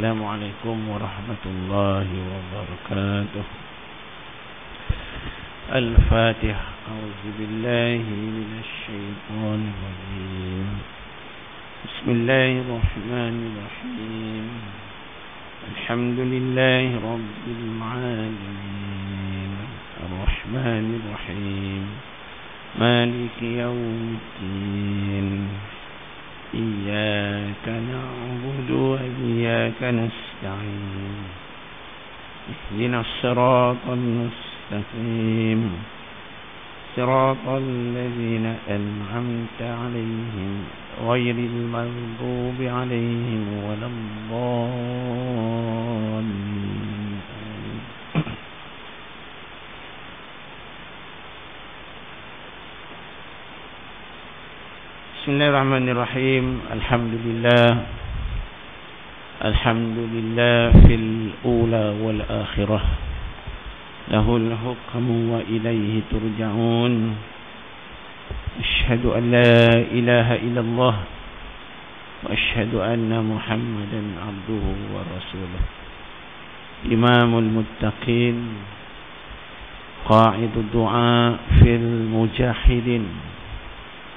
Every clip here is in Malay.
Assalamualaikum warahmatullahi wabarakatuh. Al-Fatihah. A'udzu billahi minasy syaithanir rajim. Bismillahirrahmanirrahim. Alhamdulillahi rabbil alamin. Ar-Rahmanir Rahim. Maliki yaumiddin. إياك نعبد وإياك نستعين اهدنا الصراط المستقيم صراط الذين أنعمت عليهم غير المغضوب عليهم ولا الضالين. Bismillahirrahmanirrahim. Alhamdulillah fil ula wal akhirah. Lahul hukmu wa ilaihi turja'un. Asyhadu an la ilaha illallah wa asyhadu anna Muhammadan abduhu wa rasuluh. Imamul muttaqin, qa'idud du'a fil mujahidin,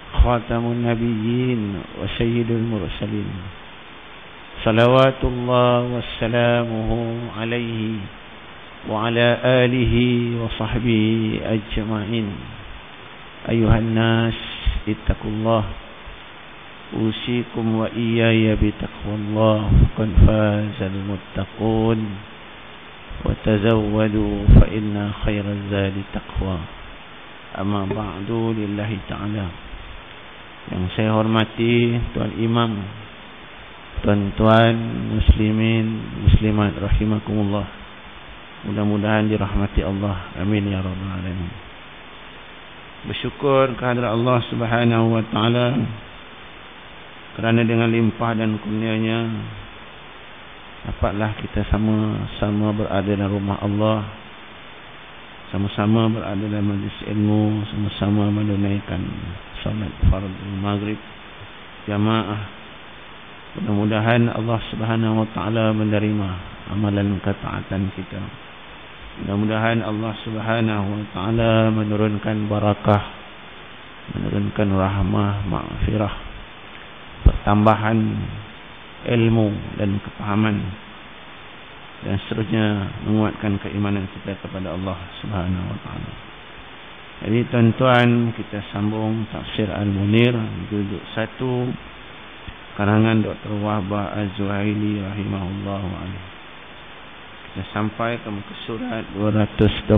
khatamun nabiyyin wa sayyidul mursalin. Salawatullah wassalamuhu alaihi wa ala alihi wa sahbihi ajma'in. Ayuhan nas ittaqullah. Usikum wa iyaya bitaqwallah. Qad fazal muttaqun. Wa tazawwadu fa inna khairaz zadi taqwa. Amma ba'du, lillahi ta'ala. Yang saya hormati Tuan Imam, tuan-tuan muslimin, muslimat rahimakumullah. Mudah-mudahan dirahmati Allah. Amin ya rabbal alamin. Bersyukur kehadrat Allah Subhanahu wa taala kerana dengan limpah dan kurnia-Nya dapatlah kita sama-sama berada dalam rumah Allah, sama-sama berada dalam majlis ilmu, sama-sama menunaikan salat fardu maghrib jamaah. Mudah-mudahan Allah Subhanahu wa taala menerima amalan ketaatan kita. Mudah-mudahan Allah Subhanahu wa taala menurunkan barakah, menurunkan rahmah, maghfirah, pertambahan ilmu dan kepahaman, dan seterusnya menguatkan keimanan kita kepada Allah Subhanahu wa taala. Jadi tuan-tuan, kita sambung tafsir Al-Munir juzuk 1 karangan Dr. Wahbah Az-Zuhaili rahimahullah alaihi. Kita sampai ke muka surat 226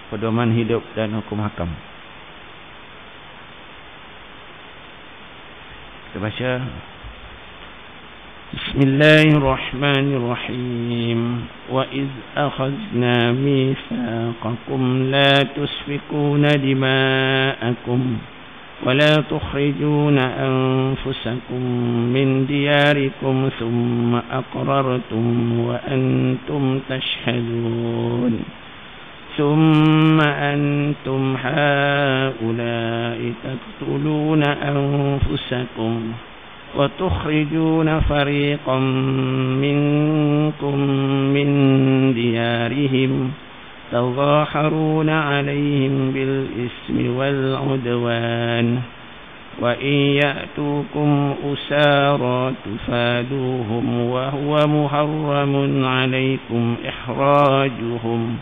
pedoman hidup dan hukum hakam. Kita baca. Bismillahirrahmanirrahim. Wa iz akhadna mitsaqakum la tusfikuna dima'akum wa la tukhrijuna anfusakum min diyarikum thumma aqrartum wa antum tashhadun. ثم أنتم هؤلاء تقتلون أنفسكم وتخرجون فريقا منكم من ديارهم تظاهرون عليهم بالإثم والعدوان وإن يأتوكم أسارى تفادوهم وهو محرم عليكم إخراجهم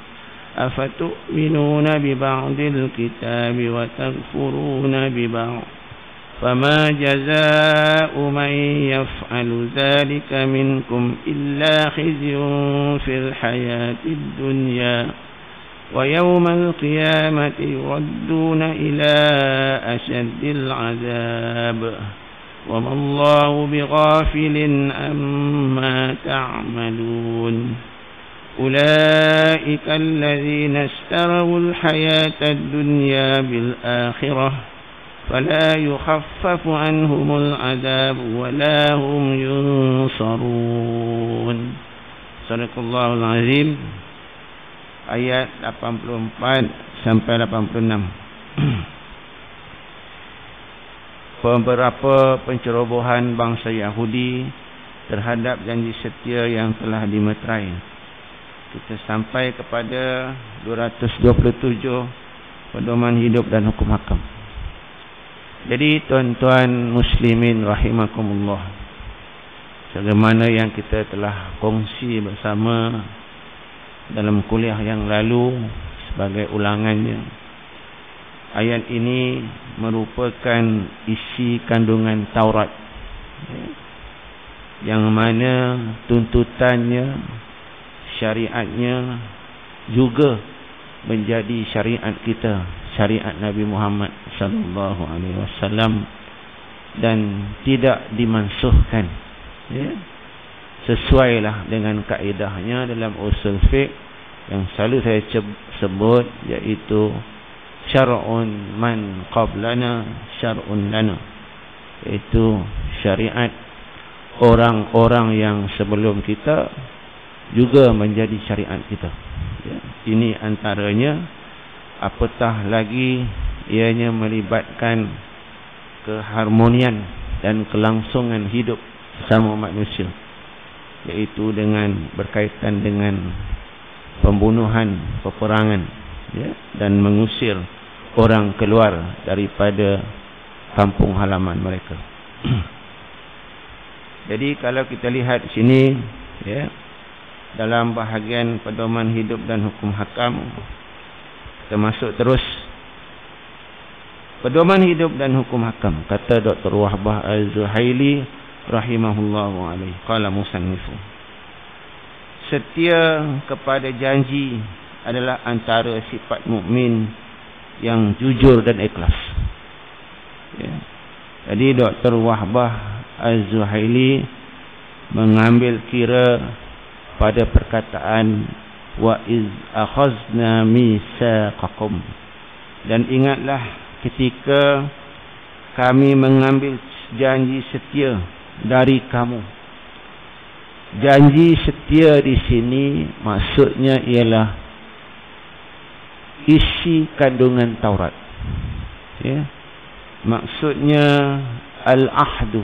أفتؤمنون ببعض الكتاب وتكفرون ببعض فما جزاء من يفعل ذلك منكم إلا خزي في الحياة الدنيا ويوم القيامة يردون إلى أشد العذاب وما الله بغافل عما تعملون أولئك الذين اشتروا الحياة الدنيا بالآخرة فلا يخفف عنهم العذاب ولا هم ينصرون. Sadaqallahul Azim. Ayat 84 sampai 86. beberapa pencerobohan bangsa Yahudi terhadap janji setia yang telah dimeterai. Kita sampai kepada 227 pedoman hidup dan hukum hakam. Jadi tuan-tuan muslimin rahimakumullah, sebagaimana yang kita telah kongsi bersama dalam kuliah yang lalu sebagai ulangannya, ayat ini merupakan isi kandungan Taurat, yang mana tuntutannya, syariatnya juga menjadi syariat kita, syariat Nabi Muhammad sallallahu alaihi wasallam, dan tidak dimansuhkan, sesuailah dengan kaedahnya dalam usul fiqh yang selalu saya sebut, iaitu syar'un man qablana syar'un lana, iaitu syariat orang-orang yang sebelum kita juga menjadi syariat kita. Ini antaranya, apatah lagi ianya melibatkan keharmonian dan kelangsungan hidup bersama manusia, iaitu dengan berkaitan dengan pembunuhan, peperangan, dan mengusir orang keluar daripada kampung halaman mereka. Jadi kalau kita lihat sini, dalam bahagian pedoman hidup dan hukum hakam, kita masuk terus pedoman hidup dan hukum hakam. Kata Dr. Wahbah Az-Zuhaili rahimahullahu alaihi, qala musannifu, setia kepada janji adalah antara sifat mukmin yang jujur dan ikhlas. Jadi Dr. Wahbah Az-Zuhaili mengambil kira pada perkataan wa iz akhazna mitsaqakum, dan ingatlah ketika kami mengambil janji setia dari kamu. Janji setia di sini maksudnya ialah isi kandungan Taurat. Maksudnya al-ahdu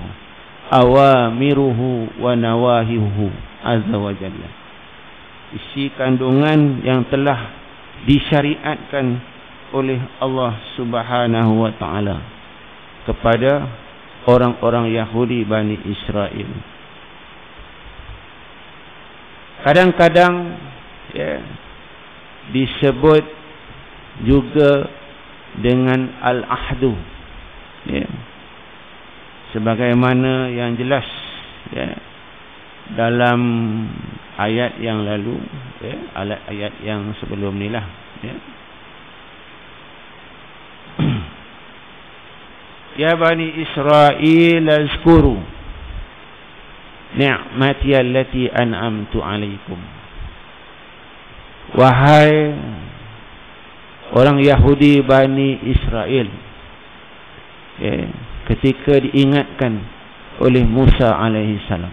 awamiruhu wa nawahihu azza wa jalla, isi kandungan yang telah disyariatkan oleh Allah Subhanahu wa taala kepada orang-orang Yahudi Bani Israel. Kadang-kadang disebut juga dengan al-ahdu, sebagaimana yang jelas dalam ayat yang lalu, ayat yang sebelum ni lah. Ya Bani Israel azkuru ni'mati allati an'amtu alaikum. Wahai orang Yahudi Bani Israel, ketika diingatkan oleh Musa alaihi salam,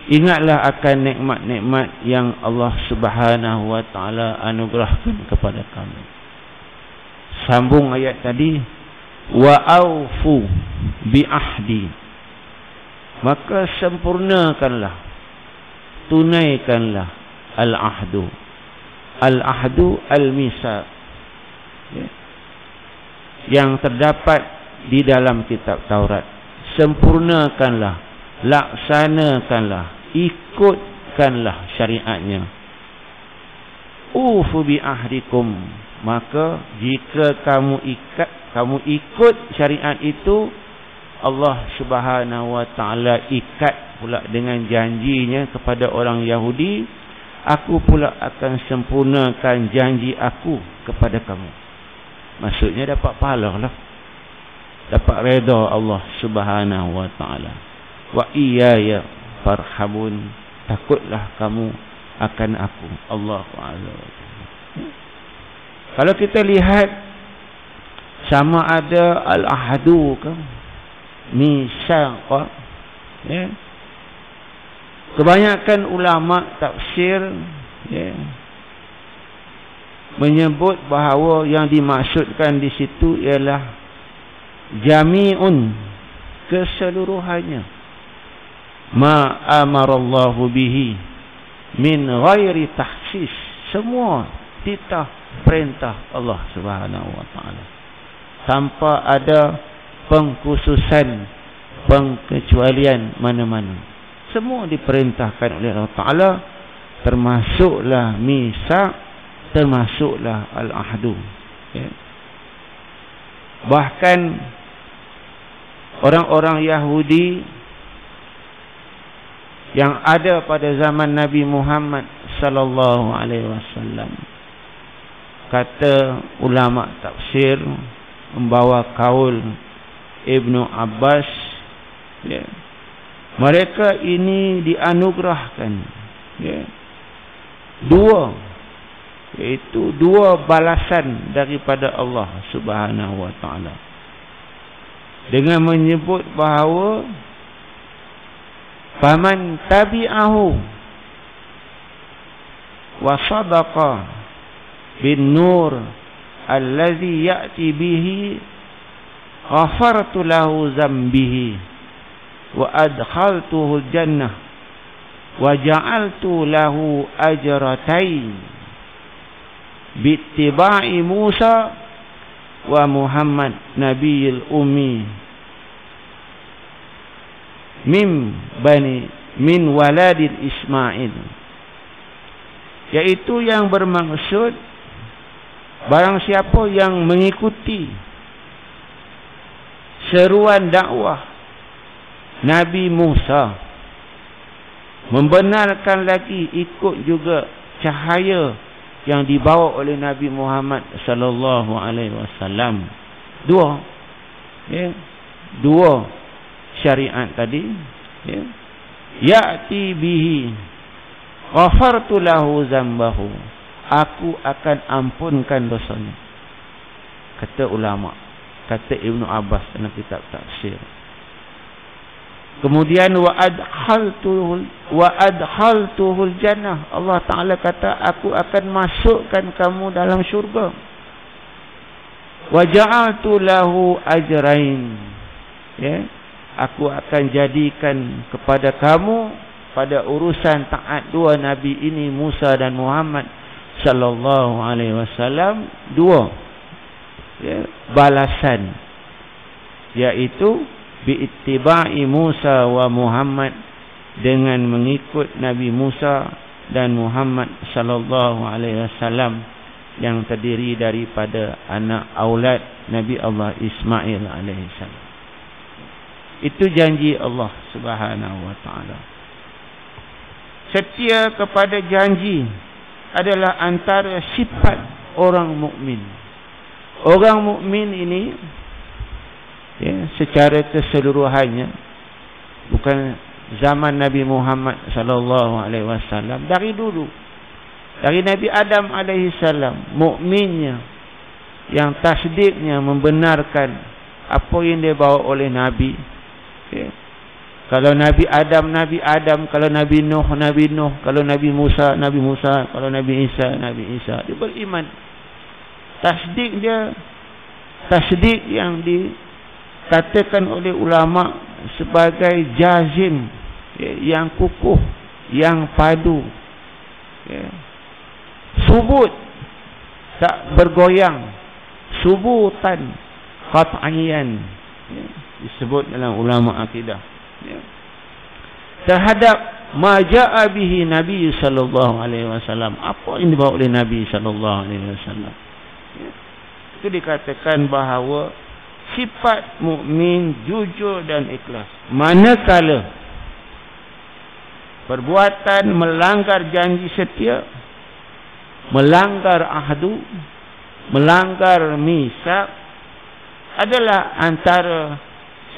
ingatlah akan nikmat-nikmat yang Allah Subhanahu wa taala anugerahkan kepada kamu. Sambung ayat tadi, wa aufu bi ahdi, maka sempurnakanlah, tunaikanlah al-ahdu. Al-ahdu al-misa, yang terdapat di dalam kitab Taurat. Sempurnakanlah, laksanakanlah, ikutkanlah syariatnya. Ufu bi ahdikum, maka jika kamu ikut syariat itu, Allah Subhanahu wa taala ikat pula dengan janjinya kepada orang Yahudi, aku pula akan sempurnakan janji aku kepada kamu. Maksudnya dapat pahala lah, dapat redha Allah Subhanahu wa taala. Wa iyaya farhabun, takutlah kamu akan aku, Allah Azza wa Jalla. Kalau kita lihat sama ada al-ahdu ke misaq, kebanyakan ulama tafsir menyebut bahawa yang dimaksudkan di situ ialah jami'un, keseluruhannya, ma amarallahu bihi min ghairi tahsis, semua titah perintah Allah Subhanahu wa taala, tanpa ada pengkhususan, pengkecualian mana-mana. Semua diperintahkan oleh Allah Taala, termasuklah misak, termasuklah al-ahdu. Ya. Bahkan orang-orang Yahudi yang ada pada zaman Nabi Muhammad sallallahu alaihi wasallam, kata ulama tafsir membawa kaul Ibnu Abbas, ya, mereka ini dianugerahkan, ya, iaitu dua balasan daripada Allah Subhanahu wa taala, dengan menyebut bahawa faman tabi'ahu wa sadaqa bin nur allazi ya'ti bihi ghafartu lahu zambihi wa adkhaltuhu jannah wa ja'altu lahu ajratain bittiba'i Musa wa Muhammad nabiyil ummi min waladil Ismail, yaitu yang bermaksud barang siapa yang mengikuti seruan dakwah Nabi Musa, membenarkan lagi ikut juga cahaya yang dibawa oleh Nabi Muhammad sallallahu alaihi wasallam. Dua syariat tadi, ya. Ya'ti bihi ghafartu lahu zambahu, aku akan ampunkan dosanya, kata ulama, kata Ibnu Abbas dalam kitab tafsir. Kemudian wa adkhaltuhul jannah, Allah Taala kata aku akan masukkan kamu dalam syurga. Wa ja'altu lahu ajrain, ya, aku akan jadikan kepada kamu pada urusan taat dua nabi ini, Musa dan Muhammad sallallahu alaihi wasallam, dua, ya, balasan, yaitu biittiba'i Musa wa Muhammad, dengan mengikut Nabi Musa dan Muhammad sallallahu alaihi wasallam, yang terdiri daripada anak aulad Nabi Allah Ismail alaihi salam. Itu janji Allah Subhanahu wa taala. Setia kepada janji adalah antara sifat orang mukmin. Orang mukmin ini, ya, secara keseluruhannya, bukan zaman Nabi Muhammad sallallahu alaihi wasallam, dari dulu, dari Nabi Adam alaihi salam, mukminnya yang tasdiknya membenarkan apa yang dibawa oleh Nabi, ya. Kalau Nabi Adam, Nabi Adam. Kalau Nabi Nuh, Nabi Nuh. Kalau Nabi Musa, Nabi Musa. Kalau Nabi Isa, Nabi Isa. Dia beriman. Tasdik dia, tasdik yang dikatakan oleh ulama sebagai jazim, ya, yang kukuh, yang padu, ya. Subut, tak bergoyang. Subutan qat'iyan, ya, disebut dalam ulama akidah, ya, terhadap ma ja'a bihi Nabi sallallahu alaihi wasallam, apa yang dibawa oleh Nabi sallallahu alaihi wasallam, ya. Itu dikatakan bahawa sifat mukmin jujur dan ikhlas. Manakala perbuatan melanggar janji setia, melanggar ahdu, melanggar misak, adalah antara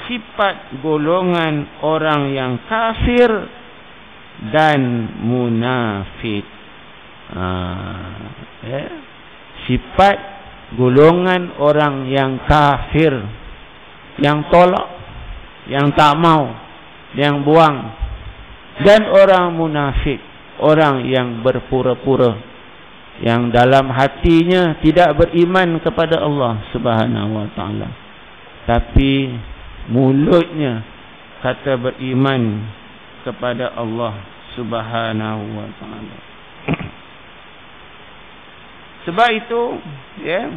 sifat golongan orang yang kafir dan munafik. Ya. Sifat golongan orang yang kafir, yang tolak, yang tak mau, yang buang, dan orang munafik, orang yang berpura-pura, yang dalam hatinya tidak beriman kepada Allah Subhanahu wa taala. tapi mulutnya kata beriman kepada Allah Subhanahu wa taala. Sebab itu ya,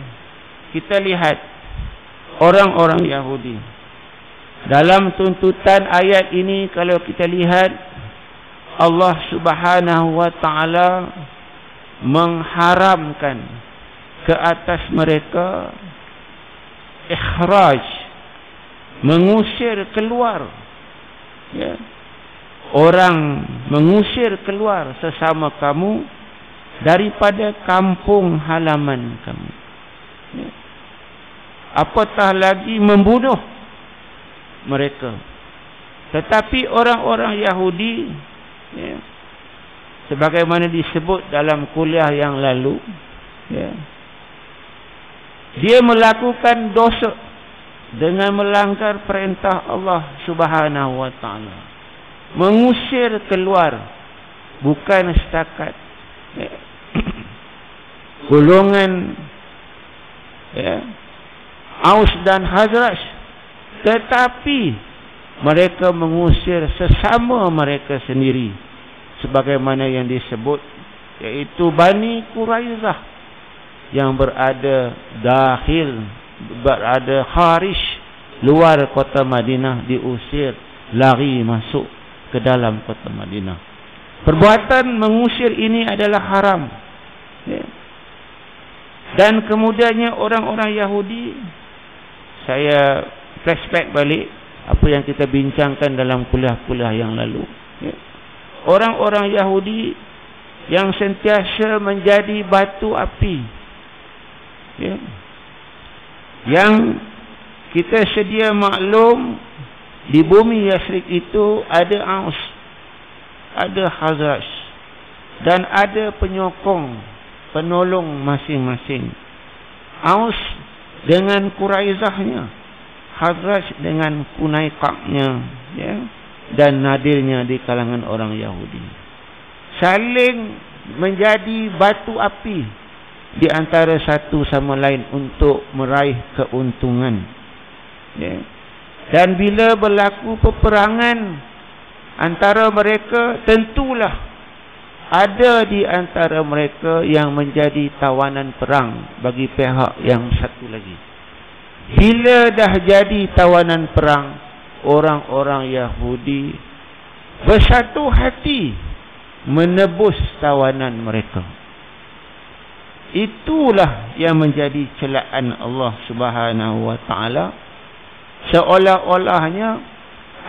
kita lihat orang-orang Yahudi dalam tuntutan ayat ini, kalau kita lihat Allah Subhanahu wa taala mengharamkan ke atas mereka ikhraj, mengusir keluar ya. Orang mengusir keluar sesama kamu daripada kampung halaman kamu ya. Apatah lagi membunuh mereka. Tetapi orang-orang Yahudi ya, sebagaimana disebut dalam kuliah yang lalu ya, dia melakukan dosa dengan melanggar perintah Allah Subhanahu wa taala, mengusir keluar bukan setakat ya, golongan ya, Aus dan Khazraj, tetapi mereka mengusir sesama mereka sendiri, sebagaimana yang disebut, yaitu Bani Quraizah yang berada kharij, luar kota Madinah, diusir, lari masuk ke dalam kota Madinah. Perbuatan mengusir ini adalah haram ya. Dan kemudiannya orang-orang Yahudi, saya flashback balik apa yang kita bincangkan dalam kuliah-kuliah yang lalu ya. Orang-orang Yahudi yang sentiasa menjadi batu api ya. Yang kita sedia maklum, di bumi Yasrib itu ada Aus, ada Khazraj, dan ada penyokong, penolong masing-masing. Aus dengan Quraizahnya, Khazraj dengan Kunaikaknya ya, dan nadirnya di kalangan orang Yahudi, saling menjadi batu api di antara satu sama lain untuk meraih keuntungan ya. Dan bila berlaku peperangan antara mereka, tentulah ada di antara mereka yang menjadi tawanan perang bagi pihak yang satu lagi. Bila dah jadi tawanan perang, orang-orang Yahudi bersatu hati menebus tawanan mereka. Itulah yang menjadi celaan Allah Subhanahu wa taala, seolah-olahnya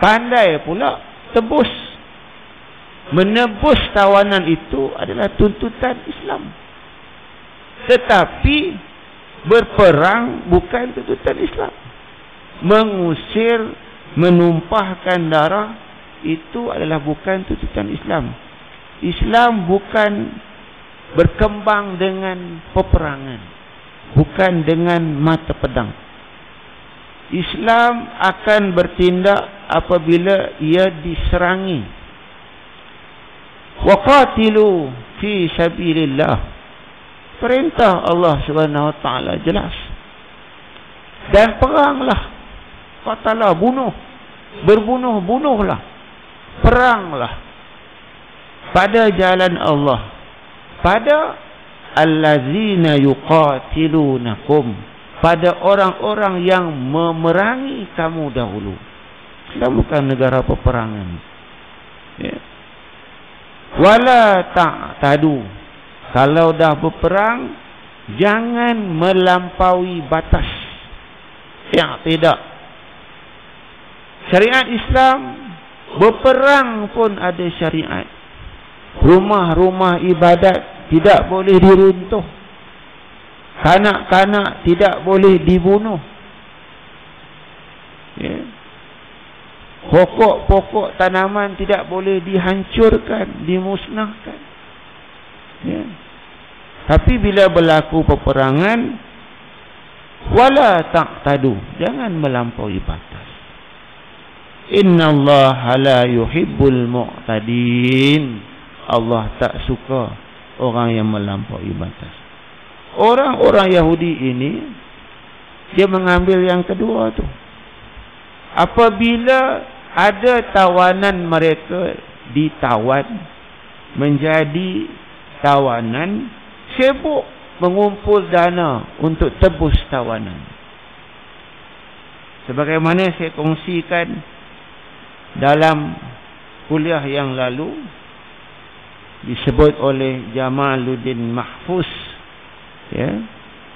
pandai pula tebus. Menebus tawanan itu adalah tuntutan Islam, tetapi berperang bukan tuntutan Islam. Mengusir, menumpahkan darah, itu adalah bukan tuntutan Islam. Islam bukan berkembang dengan peperangan, bukan dengan mata pedang. Islam akan bertindak apabila ia diserangi. Waqatilu fi sabilillah, perintah Allah Subhanahu wa taala jelas. Dan peranglah, qatalah, bunuh, berbunuh-bunuhlah, peranglah pada jalan Allah, pada allazina yuqatilunakum, pada orang-orang yang memerangi kamu dahulu. Kita bukan negara peperangan ya. Wala ta'tadu, kalau dah berperang jangan melampaui batas. Yang tidak, syariat Islam berperang pun ada syariat. Rumah-rumah ibadat tidak boleh diruntuh, kanak-kanak tidak boleh dibunuh ya. Pokok-pokok tanaman tidak boleh dihancurkan, dimusnahkan ya. Tapi bila berlaku peperangan, wala taqtadu, jangan melampaui batas. Innallaha la yuhibbul mu'tadin, Allah tak suka orang yang melampaui batas. Orang-orang Yahudi ini, dia mengambil yang kedua tu, apabila ada tawanan mereka ditawan menjadi tawanan, sibuk mengumpul dana untuk tebus tawanan. Sebagaimana saya kongsikan dalam kuliah yang lalu, disebut oleh Jamaluddin Mahfuz, ya,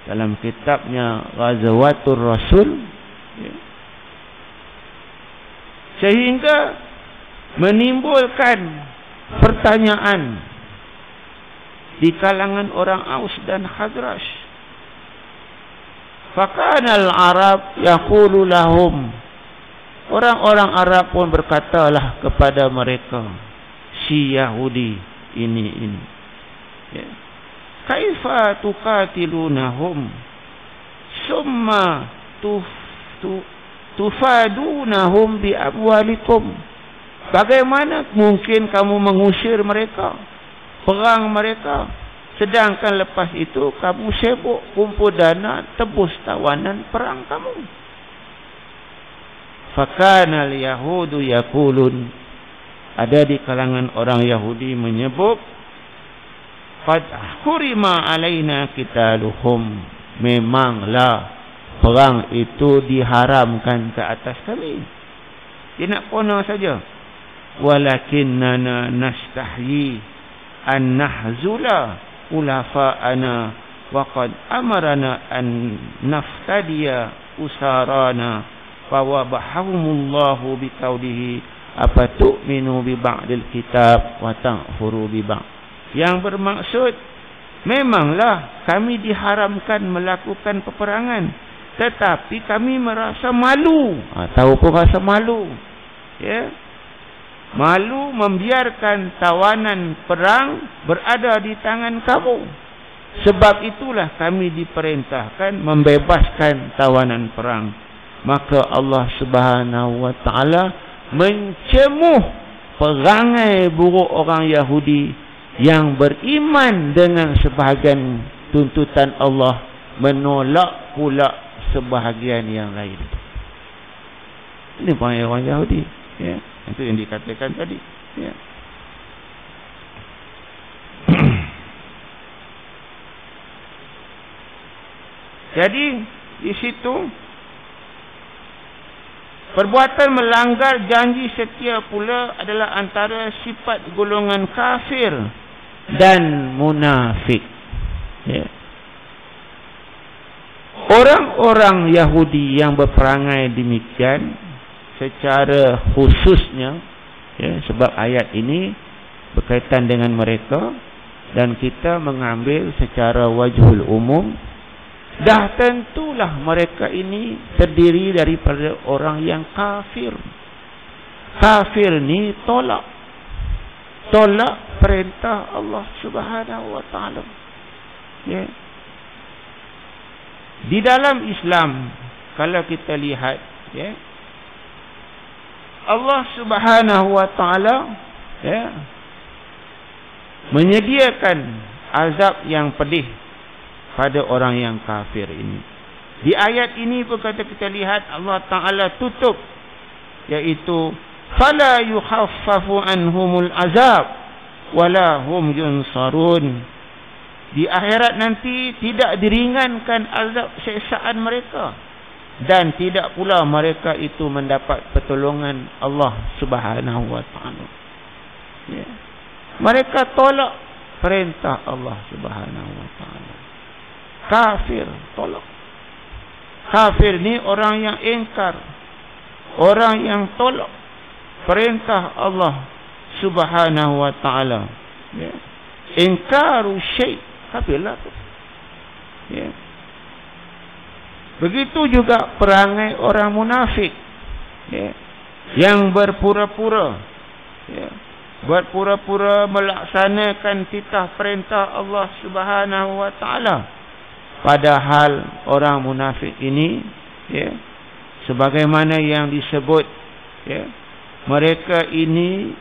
dalam kitabnya Ghazawatur Rasul, ya, sehingga menimbulkan pertanyaan di kalangan orang Aus dan Khazraj. Fakanal Arab yaqulu lahum, orang-orang Arab pun berkatalah kepada mereka, si Yahudi ini, ya, kaifa tuqatilunahum summa tufadunahum bi amwalikum, bagaimana mungkin kamu mengusir mereka, perang mereka, sedangkan lepas itu kamu sibuk kumpul dana tebus tawanan perang kamu. Fakana al-yahudu yaqulun, ada di kalangan orang Yahudi menyebut, qad hurima alaina qitaluhum, memanglah perang itu diharamkan ke atas kami. Dia nak kona saja. Walakinnana nastahyi an nahzula ulafa'ana wa qad amarana an naftadiya usarana fa wabahumullahu biqaulihi apatu'minu bi ba'dil kitab wa ta'furu bi ba'd. Yang bermaksud, memanglah kami diharamkan melakukan peperangan, tetapi kami merasa malu. Tahu pun rasa malu, ya, malu membiarkan tawanan perang berada di tangan kamu. Sebab itulah kami diperintahkan membebaskan tawanan perang. Maka Allah Subhanahu wa taala mencemuh perangai buruk orang Yahudi yang beriman dengan sebahagian tuntutan Allah, menolak pula sebahagian yang lain. Ini perangai orang Yahudi, ya. Itu yang dikatakan tadi, ya. Jadi di situ perbuatan melanggar janji setia pula adalah antara sifat golongan kafir dan munafik, ya. Orang-orang Yahudi yang berperangai demikian secara khususnya, ya, sebab ayat ini berkaitan dengan mereka dan kita mengambil secara wajhul umum, dah tentulah mereka ini terdiri daripada orang yang kafir. Kafir ni tolak perintah Allah Subhanahu wa taala, ya. Di dalam Islam kalau kita lihat, ya, Allah Subhanahu wa taala, ya, menyediakan azab yang pedih pada orang yang kafir ini. Di ayat ini pun kata kita lihat Allah taala tutup, iaitu fala yukhaffafu anhumul azab wala hum yunsarun. Di akhirat nanti tidak diringankan azab siksaan mereka dan tidak pula mereka itu mendapat pertolongan Allah Subhanahu wa taala, ya. Mereka tolak perintah Allah Subhanahu wa taala. Kafir tolak. Kafir ni orang yang ingkar, orang yang tolak perintah Allah Subhanahu wa taala, ya. Ingkaru syai', kafirlah tu, ya. Begitu juga perangai orang munafik, ya, yang berpura-pura, ya, berpura-pura melaksanakan titah perintah Allah Subhanahu wa taala, padahal orang munafik ini, ya, sebagaimana yang disebut, ya, mereka ini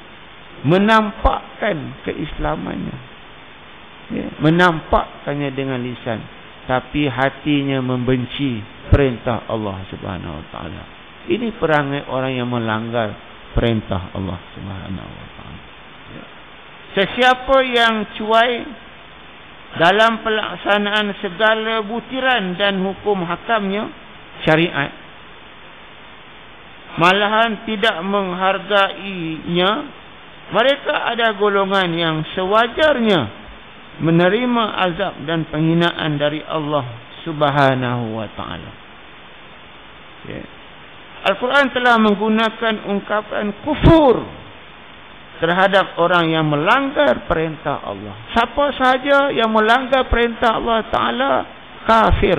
menampakkan keislamannya, ya, menampakkannya dengan lisan, tapi hatinya membenci perintah Allah Subhanahu wa taala. Ini perangai orang yang melanggar perintah Allah Subhanahu wa taala. Sesiapa yang cuai dalam pelaksanaan segala butiran dan hukum hakamnya syariat, malahan tidak menghargainya, mereka ada golongan yang sewajarnya menerima azab dan penghinaan dari Allah Subhanahu wa taala. Al-Quran telah menggunakan ungkapan kufur terhadap orang yang melanggar perintah Allah. Siapa sahaja yang melanggar perintah Allah Ta'ala, kafir.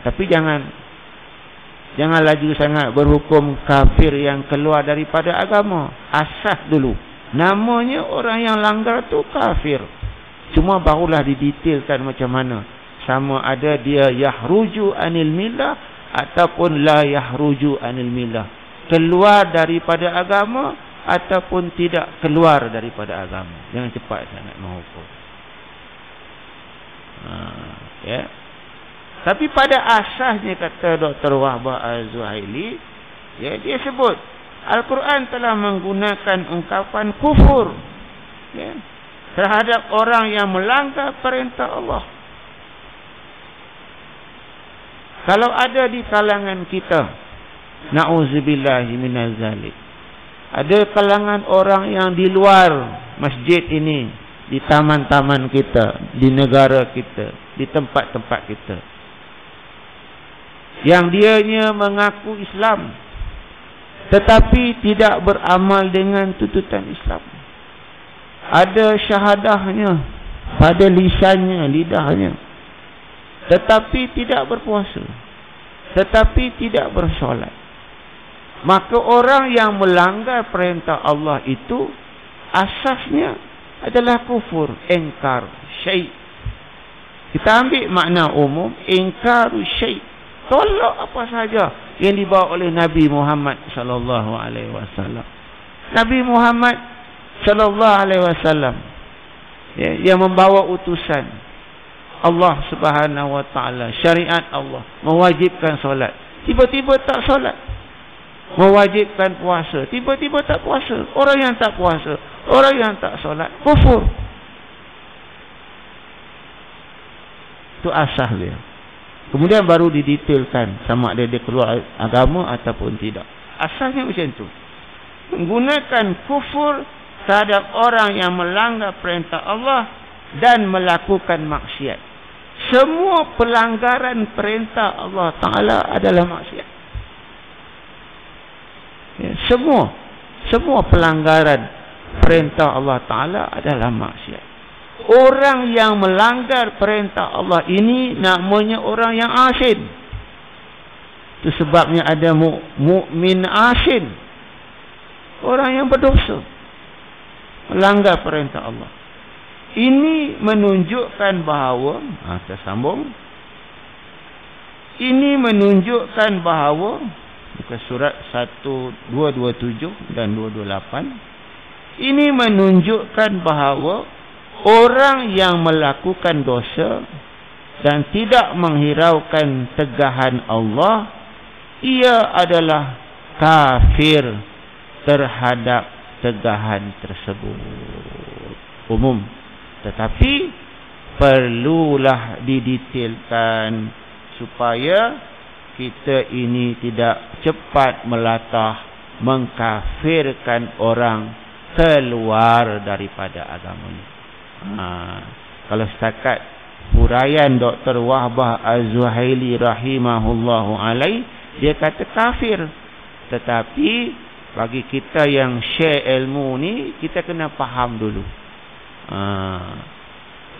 Tapi jangan laju sangat berhukum kafir yang keluar daripada agama. Asas dulu. Namanya orang yang langgar tu kafir. Cuma barulah didetailkan macam mana. Sama ada dia yahruju anil millah ataupun la yahruju anil millah. Keluar daripada agama ataupun tidak keluar daripada agama. Jangan cepat sangat menghukum. Ya. Tapi pada asasnya, kata Dr. Wahbah Az-Zuhaili, ya, dia sebut Al-Quran telah menggunakan ungkapan kufur, ya, terhadap orang yang melanggar perintah Allah. Kalau ada di kalangan kita, na'udzubillahi minaz zalik, ada kalangan orang yang di luar masjid ini, di taman-taman kita, di negara kita, di tempat-tempat kita, yang dianya mengaku Islam tetapi tidak beramal dengan tuntutan Islam. Ada syahadahnya pada lisannya, lidahnya, tetapi tidak berpuasa, tetapi tidak bersolat. Maka orang yang melanggar perintah Allah itu asasnya adalah kufur, ingkar syai'. Kita ambil makna umum, ingkar syai', tolak apa saja yang dibawa oleh Nabi Muhammad sallallahu alaihi wasallam. Nabi Muhammad sallallahu alaihi wasallam, ya, yang membawa utusan Allah Subhanahu wa taala, syariat Allah mewajibkan solat, tiba-tiba tak solat. Mewajibkan puasa, tiba-tiba tak puasa. Orang yang tak puasa, orang yang tak solat, kufur. Itu asas dia. Kemudian baru didetailkan sama ada dia keluar agama ataupun tidak. Asasnya macam tu. Menggunakan kufur terhadap orang yang melanggar perintah Allah dan melakukan maksiat. Semua pelanggaran perintah Allah Ta'ala adalah maksiat. Ya, semua pelanggaran perintah Allah Ta'ala adalah maksiat. Orang yang melanggar perintah Allah ini namanya orang yang asin. Itu sebabnya ada mukmin asin, orang yang berdosa, melanggar perintah Allah. Ini menunjukkan bahawa, kita sambung. Ini menunjukkan bahawa, bukan surat 227 dan 228. Ini menunjukkan bahawa orang yang melakukan dosa dan tidak menghiraukan tegahan Allah, ia adalah kafir terhadap tegahan tersebut. Umum. Tetapi perlulah didetailkan supaya kita ini tidak cepat melatah mengkafirkan orang keluar daripada agamanya. Kalau setakat huraian Dr. Wahbah Az-Zuhaili rahimahullahu alaih, dia kata kafir. Tetapi bagi kita yang share ilmu ni, kita kena faham dulu.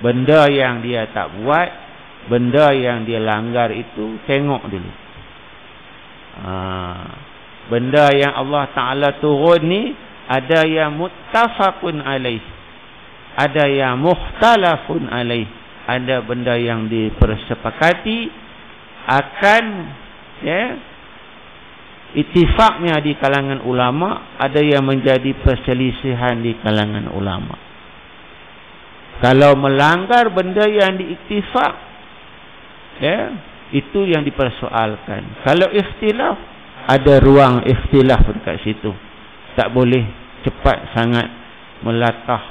Benda yang dia tak buat, benda yang dia langgar itu, tengok dulu. Benda yang Allah Ta'ala turun ni, ada yang muttafaqun alaih, ada yang mukhtalafun alaih. Ada benda yang dipersepakati akan, ya, ittifaqnya di kalangan ulama, ada yang menjadi perselisihan di kalangan ulama. Kalau melanggar benda yang diiktifaq, ya, itu yang dipersoalkan. Kalau ikhtilaf, ada ruang ikhtilaf dekat situ. Tak boleh cepat sangat melatah,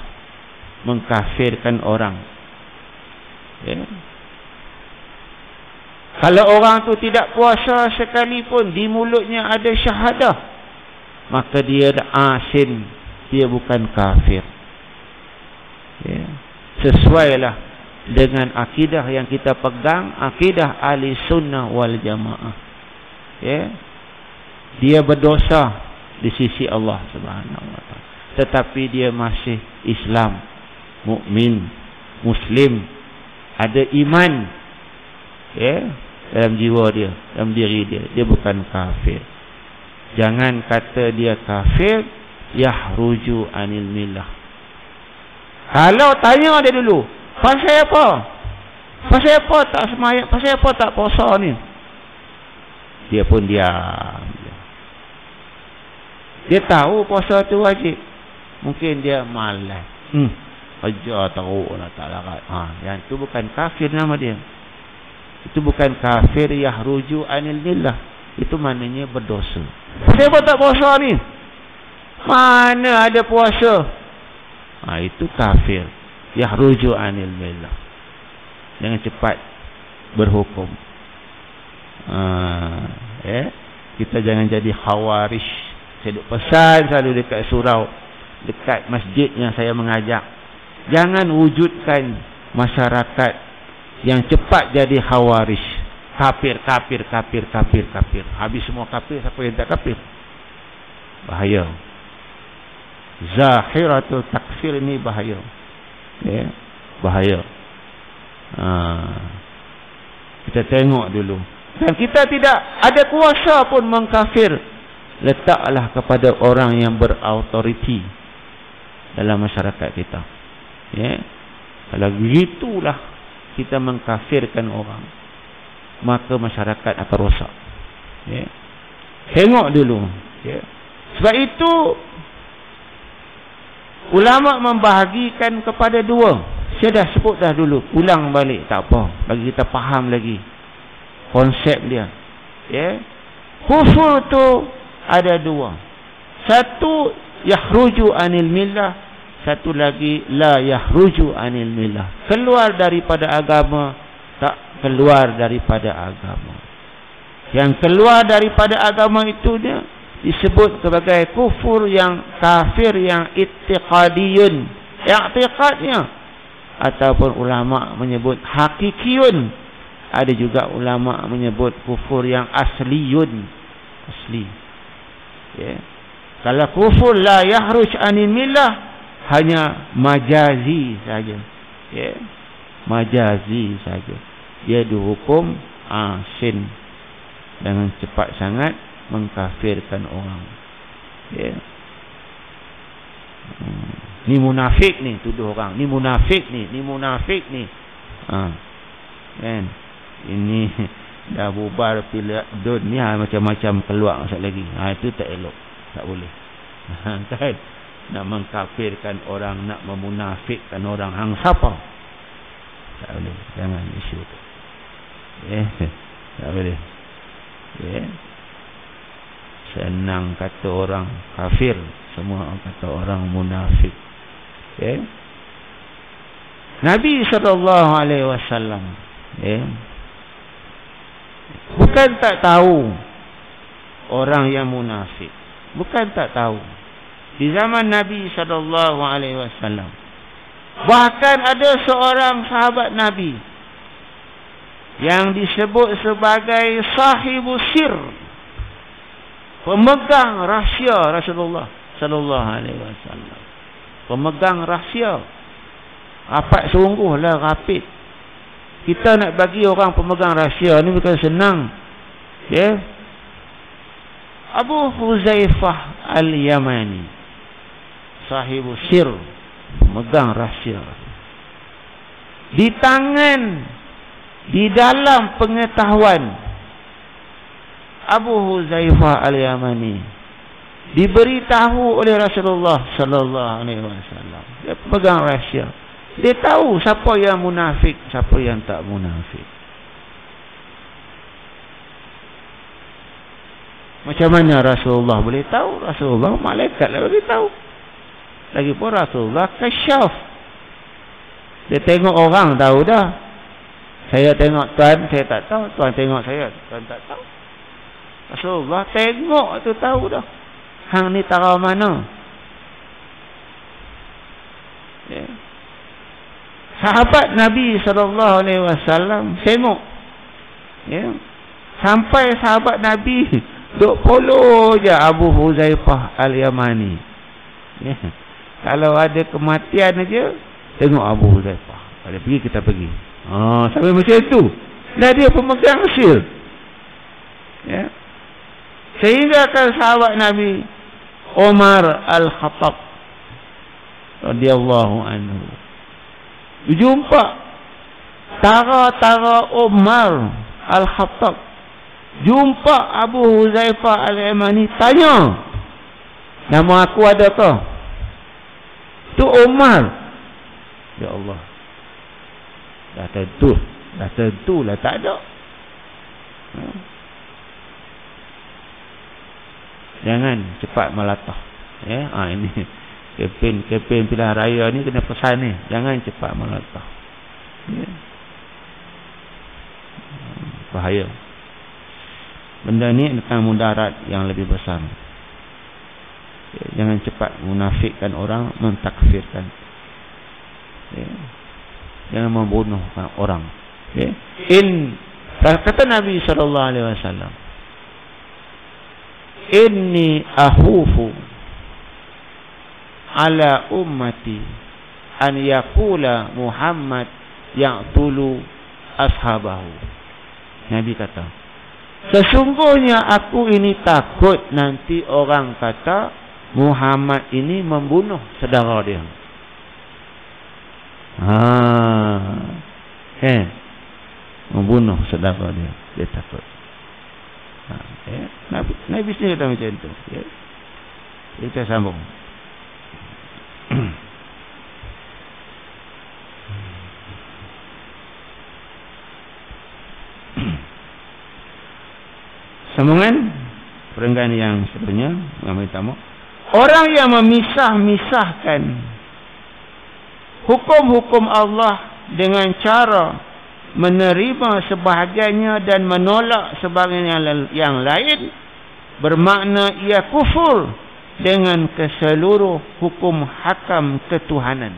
mengkafirkan orang. Ya. Kalau orang tu tidak puasa sekalipun, di mulutnya ada syahadah, maka dia asin, dia bukan kafir. Ya. Sesuailah dengan akidah yang kita pegang, akidah ahli sunnah wal jamaah. Ya. Dia berdosa di sisi Allah Subhanahu wa taala, tetapi dia masih Islam, mukmin, muslim, ada iman, ya, dalam jiwa dia, dalam diri dia. Dia bukan kafir. Jangan kata dia kafir, yahruju anil millah. Kalau tanya dia dulu, pasal apa? Pasal apa tak semayang? Pasal apa tak puasa ni? Dia pun diam. Dia tahu puasa tu wajib. Mungkin dia malas. Kerja teruk lah, tak larat. Yang tu bukan kafir nama dia. Itu bukan kafir yahruju anil millah. Itu maknanya berdosa. Siapa tak puasa ni? Mana ada puasa? Itu kafir yahruju anil millah. Jangan cepat berhukum. Kita jangan jadi khawarij. Saya duk pesan selalu dekat surau, dekat masjid yang saya mengajak, jangan wujudkan masyarakat yang cepat jadi khawarij. Kafir. Habis semua kafir, siapa yang tak kafir? Bahaya. Zahiratul takfir ini bahaya. Ya, bahaya. Kita tengok dulu. Dan kita tidak ada kuasa pun mengkafir. Letaklah kepada orang yang berautoriti dalam masyarakat kita. Ya. Kalau begitulah kita mengkafirkan orang, maka masyarakat akan rosak. Ya. Tengok dulu. Ya. Sebab itu ulama membahagikan kepada dua. Saya dah sebut dah dulu, ulang balik tak apa, bagi kita faham lagi konsep dia. Ya. Kufur tu ada dua. Satu yahruju anil millah, satu lagi la yahruju anil millah. Keluar daripada agama, tak keluar daripada agama. Yang keluar daripada agama itu dia disebut sebagai kufur yang kafir yang i'tiqadiyun, i'tiqadnya, ataupun ulama menyebut hakikiyun. Ada juga ulama menyebut kufur yang asliyun, asli. Ya. Kalau kufur la yahruj anil millah, hanya majazi saja. Ya. Majazi saja. Dia dihukum asin, dengan cepat sangat mengkafirkan orang. Ya. Ni munafik ni, tuduh orang. Ni munafik ni, ni munafik ni. Kan? Ini dah bubar pilihan dunia, macam-macam keluar masuk lagi. Itu tak elok, tak boleh. Kan? Nak mengkafirkan orang, nak memunafikkan orang, hang siapa? Tak boleh. Jangan isu tu. Tak boleh. Senang kata orang kafir, semua kata orang munafik. Nabi SAW bukan tak tahu orang yang munafik. Bukan tak tahu. Di zaman Nabi SAW, bahkan ada seorang sahabat Nabi yang disebut sebagai sahibu sir, pemegang rahsia Rasulullah SAW. Pemegang rahsia. Rapat sungguhlah rapid. Kita nak bagi orang pemegang rahsia ni bukan senang. Ya. Abu Huzaifah Al-Yamani, sahibu sir, pemegang rahsia. Di tangan, di dalam pengetahuan Abu Huzaifah Al-Yamani, diberitahu oleh Rasulullah sallallahu alaihi wasallam. Dia pegang rahsia. Dia tahu siapa yang munafik, siapa yang tak munafik. Macam mana Rasulullah boleh tahu? Rasulullah malaikat lah boleh tahu. Lagipun Rasulullah kasyaf. Dia tengok orang tahu dah. Saya tengok tuan, saya tak tahu. Tuan tengok saya, tuan tak tahu. Rasulullah tengok tu tahu dah. Hang ni tara mana? Ya. Sahabat Nabi SAW tengok. Ya. Sampai sahabat Nabi duk follow je Abu Huzaifah Al-Yamani. Ya. Kalau ada kematian aja, tengok Abu Huzaifah. Ada pergi, kita pergi. Sampai macam tu. Dah dia pemegang sil. Ya. Sehingga kan sahabat Nabi Umar Al-Khattab radhiyallahu anhu jumpa tara-tara Umar Al-Khattab, jumpa Abu Huzaifah Al-Yamani, tanya, nama aku adakah? Tu Umar. Ya Allah, dah tentulah tak ada. Jangan cepat melatah. Ya, ini kempen pilihan raya ni kena pesan ni, jangan cepat melatah. Ya. Bahaya. Benda ni akan mudarat yang lebih besar. Ya, jangan cepat munafikkan orang, mentakfirkan. Ya. Jangan membunuh orang. Ya. Kata Nabi SAW, inni ahufu ala ummati an yakula Muhammad ya'tulu ashabahu. Nabi kata, sesungguhnya aku ini takut nanti orang kata Muhammad ini membunuh saudara dia. Membunuh saudara dia. Dia takut. Ya. Nabi sendiri kata macam tu. Ya. Kita sambung. Sambungan perenggan yang sebenarnya mengambil tamu. Orang yang memisah-misahkan hukum-hukum Allah dengan cara menerima sebahagiannya dan menolak sebahagian yang lain, bermakna ia kufur dengan keseluruh hukum hakam ketuhanan.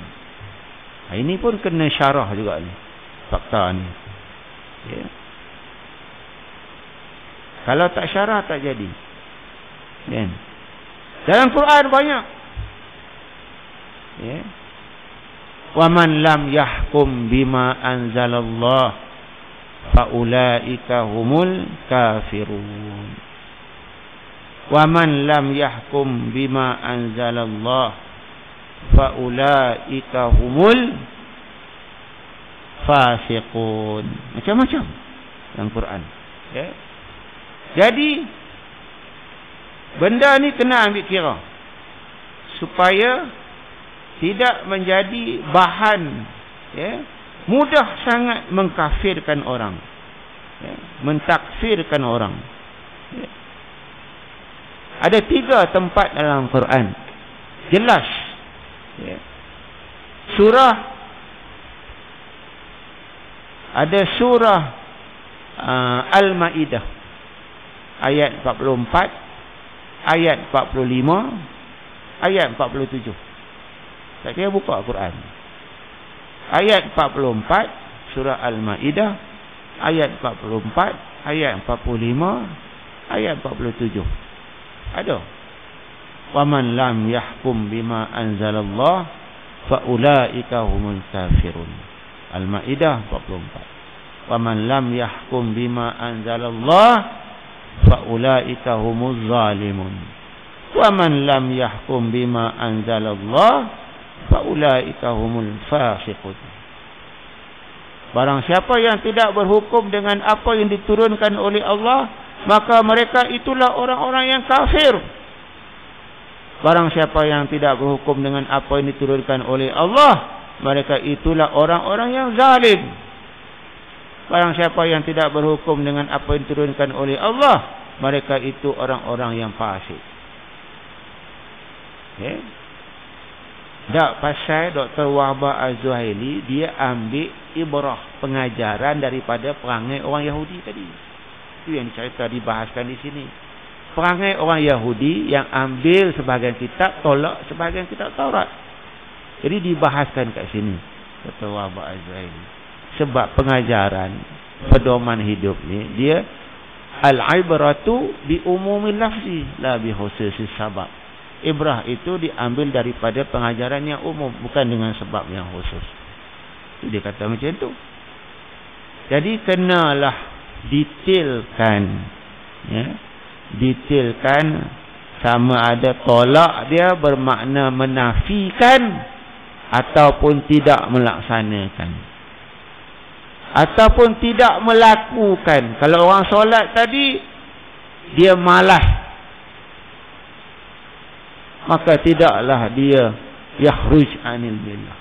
Ini pun kena syarah juga ni, fakta ni. Ya. Kalau tak syarah tak jadi. Ya. Dalam Quran banyak. Ya. Wa man lam yahkum bima anzalallah fa ulaika humul kafirun. Wa man lam yahkum bima anzalallah fa ulaika humul fasiqun. Macam-macam dalam Quran. Ya. Jadi benda ni kena ambil kira supaya tidak menjadi bahan, ya, mudah sangat mengkafirkan orang, ya, mentakfirkan orang. Ya. Ada 3 tempat dalam Quran jelas, ya. Surah, ada surah Al-Maidah ayat 44, ayat 45, ayat 47. Tak kira buka Quran. Ayat 44 surah Al-Maidah, ayat 44, ayat 45, ayat 47. Ada. Wa man lam yahkum bima anzalallah fa ulaika humul kafirun. Al-Maidah 44. Wa man lam yahkum bima anzalallah fa ulaika humuz zalimun. Wa man lam yahkum bima anzalallah faulaika humul fasiqun. Barang siapa yang tidak berhukum dengan apa yang diturunkan oleh Allah, maka mereka itulah orang-orang yang kafir. Barang siapa yang tidak berhukum dengan apa yang diturunkan oleh Allah, mereka itulah orang-orang yang zalim. Barang siapa yang tidak berhukum dengan apa yang diturunkan oleh Allah, mereka itu orang-orang yang fasik. Okay. Tak pasal Dr. Wahbah Az-Zuhaili dia ambil ibrah pengajaran daripada perangai orang Yahudi tadi. Itu yang dicerita dibahaskan di sini. Perangai orang Yahudi yang ambil sebahagian kitab, tolak sebahagian kitab Taurat. Jadi dibahaskan kat sini Dr. Wahbah Az-Zuhaili. Sebab pengajaran pedoman hidup ni dia al-ibratu bi umumil lafzi la bi khususis sabab. Ibrah itu diambil daripada pengajaran yang umum, bukan dengan sebab yang khusus. Itu dia kata macam tu. Jadi kenalah detailkan, ya, detailkan sama ada tolak dia bermakna menafikan ataupun tidak melaksanakan, ataupun tidak melakukan. Kalau orang solat tadi dia malas, maka tidaklah dia yakhruj anil millah.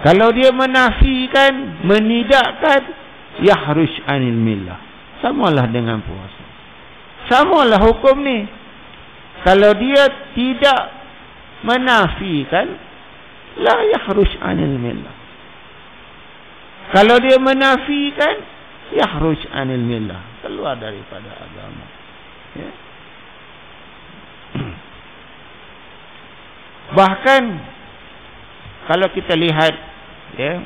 Kalau dia menafikan, menidakkan, yakhruj anil millah. Samalah dengan puasa. Samalah hukum ni. Kalau dia tidak menafikan, la yakhruj anil millah. Kalau dia menafikan, yakhruj anil millah, keluar daripada agama. Ya. Bahkan kalau kita lihat, ya,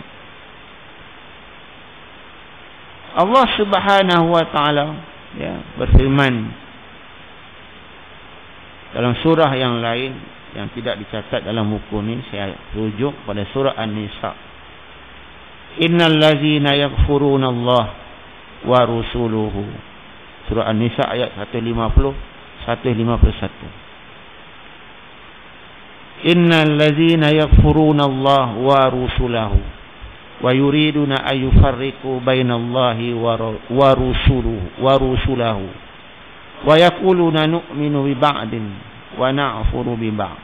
Allah Subhanahu wa taala, ya, berfirman dalam surah yang lain yang tidak dicatat dalam buku ni, saya rujuk pada surah An-Nisa. Innal ladzina yakfuruna Allah wa rusuluhu. Surah An-Nisa ayat 150 151. Innal ladzina yakfuruna Allah wa rusulahu wa yuriduna an yufarriqu bainallahi wa rusulahu wa yaquluna nu'minu bi ba'din wa na'furu bi ba'd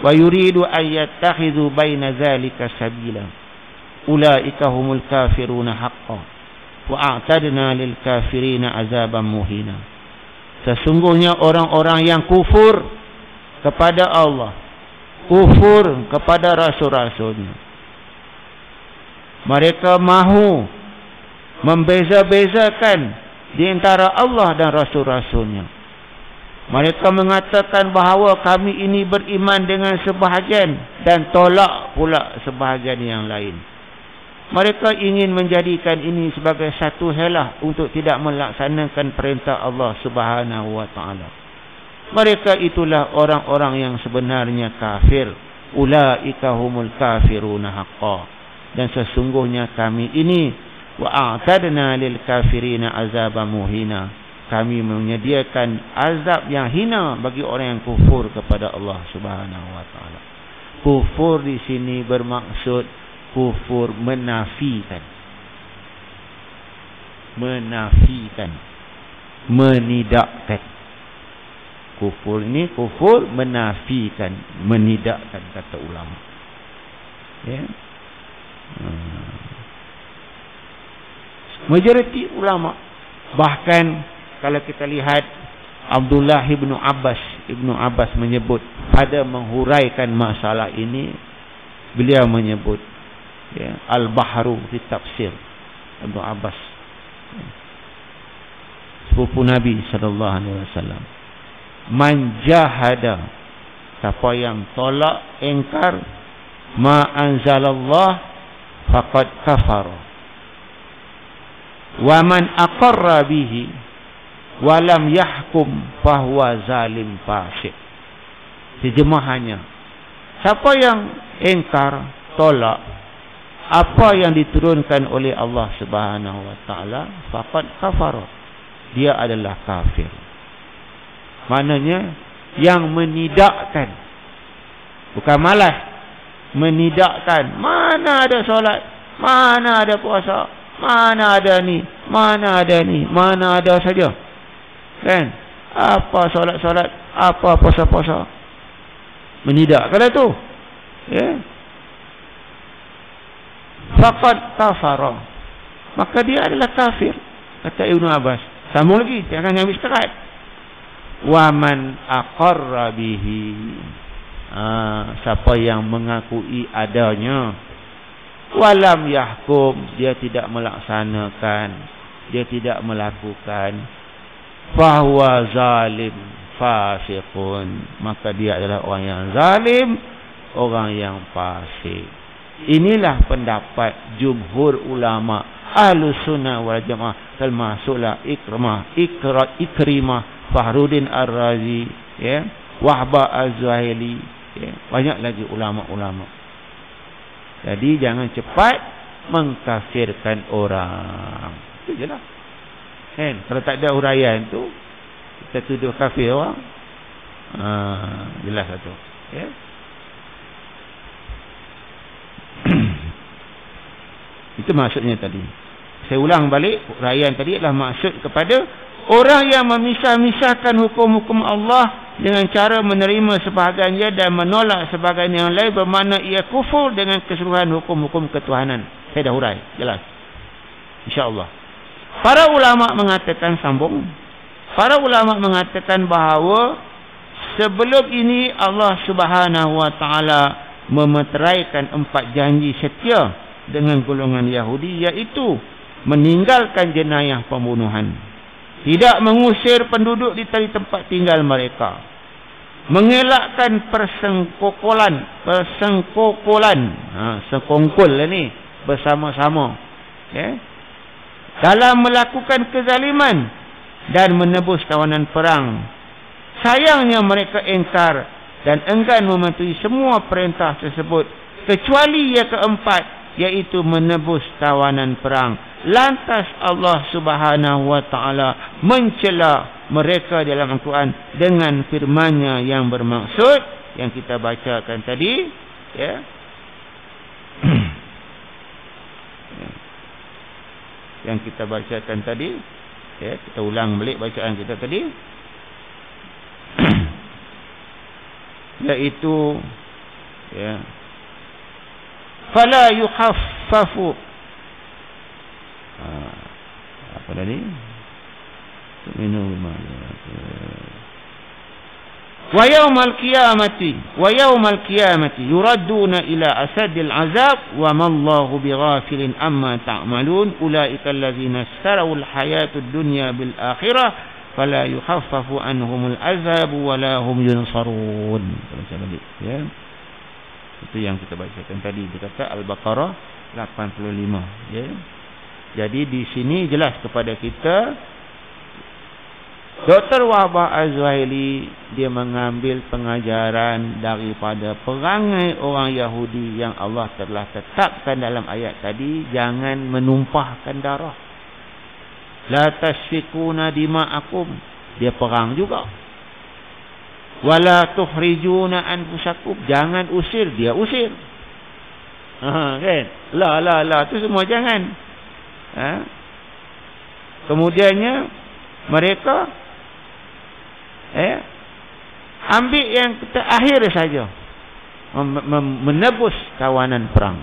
wa yuridu an yattakhidhu baina dzalika sabila ulaika humul kafiruna haqqan wa a'tadna lil kafirina azaban muhina. Sesungguhnya orang-orang yang kufur kepada Allah, kufur kepada rasul-rasulnya, mereka mahu membeza-bezakan di antara Allah dan rasul-rasulnya. Mereka mengatakan bahawa kami ini beriman dengan sebahagian dan tolak pula sebahagian yang lain. Mereka ingin menjadikan ini sebagai satu helah untuk tidak melaksanakan perintah Allah Subhanahu wa taala. Mereka itulah orang-orang yang sebenarnya kafir. Ulaika humul kafiruna haqqan. Dan sesungguhnya kami ini wa a'tadna lil kafirina azaban muhina. Kami menyediakan azab yang hina bagi orang yang kufur kepada Allah Subhanahu wa taala. Kufur di sini bermaksud kufur menafikan. Menafikan, menidakkan. Kufur ini kufur menafikan, menidakkan, kata ulama. Ya. Majoriti ulama, bahkan kalau kita lihat Abdullah ibnu Abbas menyebut pada menghuraikan masalah ini, beliau menyebut, ya, Al-Bahru fi Tafsir Ibnu Abbas, sepupu Nabi sallallahu alaihi wasallam. Man jahada, siapa yang tolak, engkar, ma anzalallah faqad kafara. Wa man aqarra bihi wa lam yahkum fahuwa zalim fasik. Terjemahannya, siapa yang engkar, tolak apa yang diturunkan oleh Allah Subhanahu wa taala, faqad kafara, dia adalah kafir. Maknanya yang menidakkan, bukan malas, menidakkan. Mana ada solat, mana ada puasa, mana ada ni, mana ada ni, mana ada saja, kan? Apa solat-solat, apa puasa-puasa, menidakkan itu, ya. Faqad kafara, maka dia adalah kafir, kata Ibnu Abbas. Sambung lagi, jangan ambil setakat. wa man aqarra bihi, siapa yang mengakui adanya, walam yahkum, dia tidak melaksanakan, dia tidak melakukan, fahuwa zalim fasiqun, maka dia adalah orang yang zalim, orang yang fasik. Inilah pendapat jumhur ulama Ahlus Sunnah wal Jamaah, termasuklah Ikrimah, Fakhruddin Ar-Razi, ya, Wahbah Az-Zuhaili, ya, banyak lagi ulama-ulama. Jadi jangan cepat mengkafirkan orang. Itu jelah. Kan, kalau tak ada huraian tu kita tuduh kafir orang. Jelas satu, ya. Itu maksudnya tadi. Saya ulang balik, huraian tadi adalah maksud kepada orang yang memisah-misahkan hukum-hukum Allah dengan cara menerima sebahagiannya dan menolak sebahagian yang lain, bermakna ia kufur dengan keseluruhan hukum-hukum ketuhanan. Saya dah hurai, jelas, insya-Allah. Para ulama mengatakan, sambung, para ulama mengatakan bahawa sebelum ini Allah Subhanahu wa taala memeteraikan 4 janji setia dengan golongan Yahudi, iaitu meninggalkan jenayah pembunuhan, tidak mengusir penduduk di tempat tinggal mereka, mengelakkan persengkokolan, sekongkol ni bersama-sama, ya, dalam melakukan kezaliman dan menebus tawanan perang. Sayangnya mereka engkar dan enggan mematuhi semua perintah tersebut kecuali yang keempat, yaitu menebus tawanan perang. Lantas Allah Subhanahu wa taala mencela mereka dalam Al-Quran dengan firman-Nya yang bermaksud yang kita bacakan tadi, ya. Yang kita bacakan tadi, ya, kita ulang balik bacaan kita tadi. Yaitu, ya, fala yukhaffafu, apa tadi? Wa yawmal qiyamati yuradduna ila asadil azab wa ma Allahu bighafilin amma ta'malun ulaika allazina ishtaraw al-hayatud dunya bil akhirah fala yukhaffafu anhumul azab wa la hum yunsarun. Ya. Itu yang kita bacakan tadi, dikata Al-Baqarah 85, ya. Jadi di sini jelas kepada kita, Dr. Wahbah Az-Zuhaili dia mengambil pengajaran daripada perangai orang Yahudi yang Allah telah tetapkan dalam ayat tadi, jangan menumpahkan darah. La tasfikuna dima'akum, dia perang juga. Wala tukhrijuna anfusakum, jangan usir, dia usir. Kan? La tu semua jangan. Kemudiannya mereka ambil yang terakhir saja, menebus tawanan perang.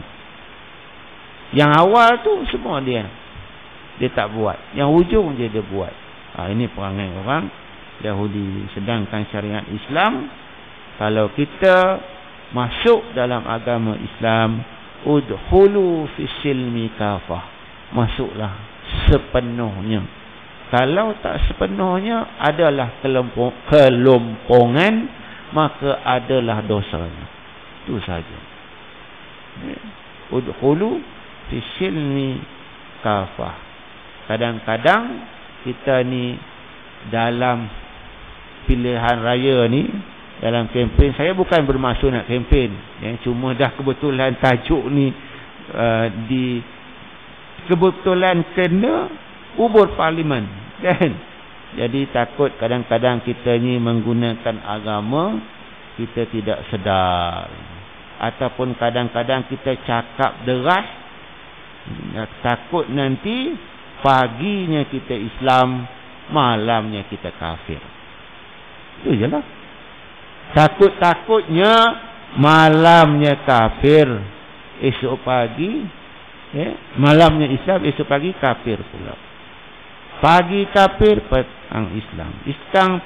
Yang awal tu semua dia tak buat, yang ujung je dia buat. Ini perangai orang Yahudi. Sedangkan syariat Islam, kalau kita masuk dalam agama Islam, udkhulu fis-silmi kafah, masuklah sepenuhnya. Kalau tak sepenuhnya adalah kelompongan, maka adalah dosanya. Itu saja. Udkhulu fis-silmi kafah. Kadang-kadang kita ni dalam pilihan raya ni, dalam kempen, saya bukan bermaksud nak kempen, ya, cuma dah kebetulan tajuk ni di kebetulan kena ubur parlimen, kan. Jadi takut kadang-kadang kita ni menggunakan agama kita tidak sedar, ataupun kadang-kadang kita cakap deras, takut nanti paginya kita Islam, malamnya kita kafir. Itu je lah. Takut-takutnya malamnya kafir, esok pagi, malamnya Islam, esok pagi kafir pula. Pagi kafir, petang Islam.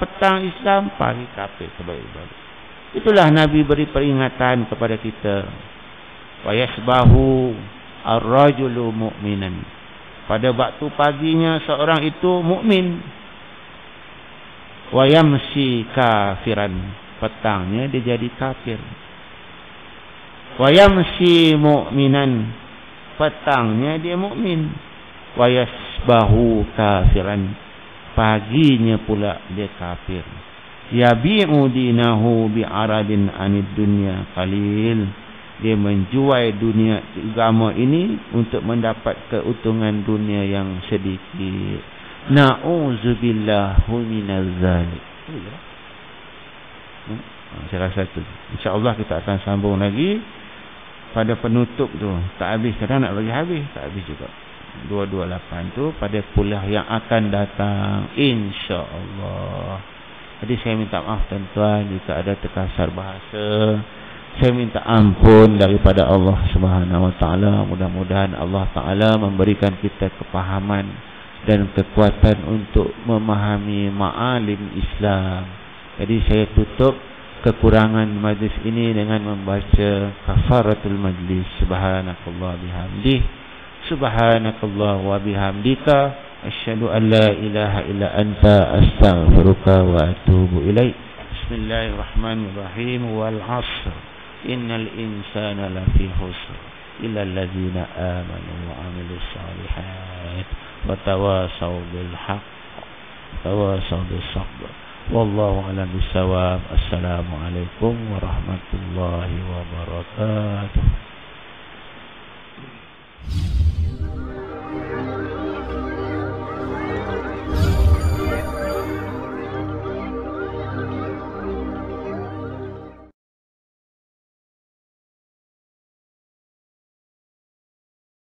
Petang Islam, pagi kafir. Sebalik-balik. Itulah Nabi beri peringatan kepada kita. Wa yasbahu ar-rajulu mu'minan. Pada waktu paginya seorang itu mukmin. Wa yamsi kafiran. Petangnya dia jadi kafir. Wa yamsi mu'minan. Petangnya dia mukmin. Wa yasbahu kafiran. Paginya pula dia kafir. Yabi'u dinahu bi'aradin anid dunya qalil. Dia menjual dunia agama ini untuk mendapat keuntungan dunia yang sedikit. Na'udzubillahu minaz zalik. Saya rasa tu. InsyaAllah kita akan sambung lagi pada penutup tu. Tak habis, kadang nak bagi habis, tak habis juga. 228 tu pada kuliah yang akan datang, insya-Allah. Jadi saya minta maaf tuan-tuan jika ada terkasar bahasa. Saya minta ampun daripada Allah Subhanahu Wa Taala. Mudah-mudahan Allah Taala memberikan kita kepahaman dan kekuatan untuk memahami ma'alim Islam. Jadi saya tutup kekurangan majlis ini dengan membaca kafaratul majlis. Subhanakallah bihamdih. Subhanakallah wa bihamdika. Asyhadu an la ilaha illa anta astaghfiruka wa atubu ilaik. Bismillahirrahmanirrahim. Wal 'ashr. Innal insana lafi khusr illa allazina amanu wa 'amilus shalihat wa tawasaw bil haqq tawasaw bis sabr. Wallahu a'lam bissawab. Assalamualaikum warahmatullahi wabarakatuh.